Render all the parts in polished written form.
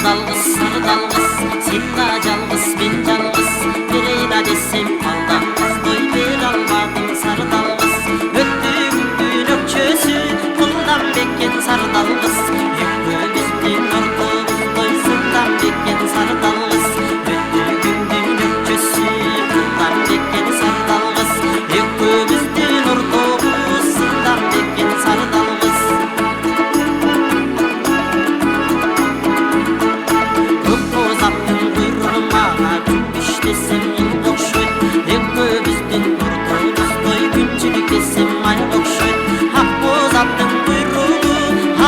sarı dalgız, senla жалгыз, ben жалгыз, Bireyla desem aldamız, doy ver almadım sarı dalgız. Öttü gündün ökçösü, kuldan bekken sarı dalgız. Ökkümüzdün ortoguz, doysundan bekken sarı dalgız. Öttü gündün ökçösü, kuldan bekken sarı dalgız. Ökkümüzdün ortoguz, sundan bekken sarı dalgız. Desem yıl okşoy, ökkümüzdün ortoguz, doy günçülük desem ay okşoy. Hak bozattın buyruğu,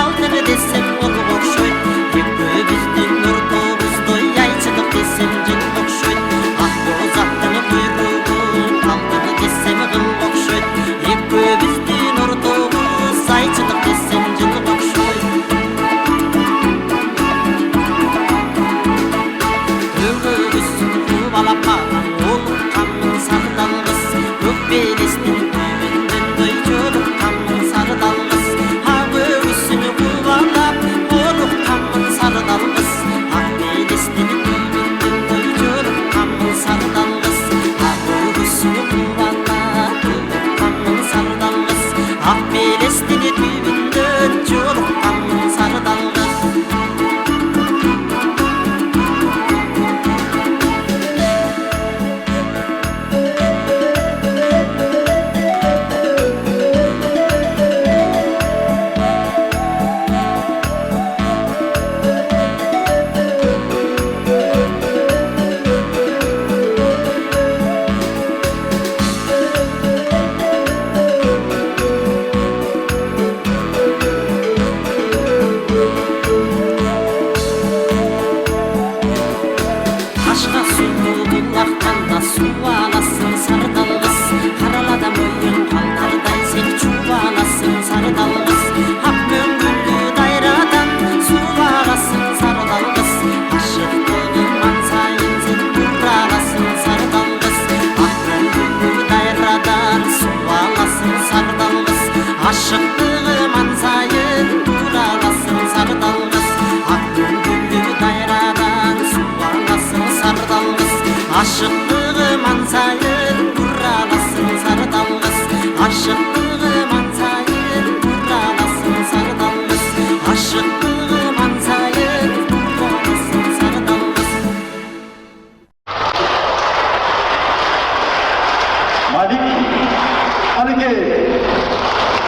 altını desem ol okşoy. Ökkümüzdün ortoguz, doy ayçılık desem jıl okşoy. Hak bozattın buyruğu, altını desem gıl okşoy. Ökkümüzdün ortoguz, ayçılık desem jıl okşoy. Ökkümüzdün balapağın olup kanın sarı dalgız. Ökbelestin düğündün doyculuk kanın sarı dalgız. Hak ögüsünü kuvalap olup kanın sarı dalgız. Ökbelestin düğündün doyculuk kanın sarı dalgız. Hak ögüsünü kuvalap olup kanın sarı dalgız. Ökbelestin düğündün doyculuk kanın sarı dalgız. Aşka suyu bullaktan da su alasın sarı dalgız. Haralada möyün kaldarday sen çuvalasın sarı dalgız. Hak möngüllü dayradan su alasın sarı dalgız. Aşıktığın mansayın sen buralasın sarı dalgız. Hak möngüllü dayradan su alasın sarı dalgız. Aşıktığın mansayın buralasın sarı dalgız. Hak möngüllü dayradan su alasın sarı dalgız. Aşıklığı mansayın buralasın sarı dalgız. Aşıklığı mansayın buralasın sarı dalgız. Aşıklığı mansayın buralasın sarı dalgız. Malik Hareket.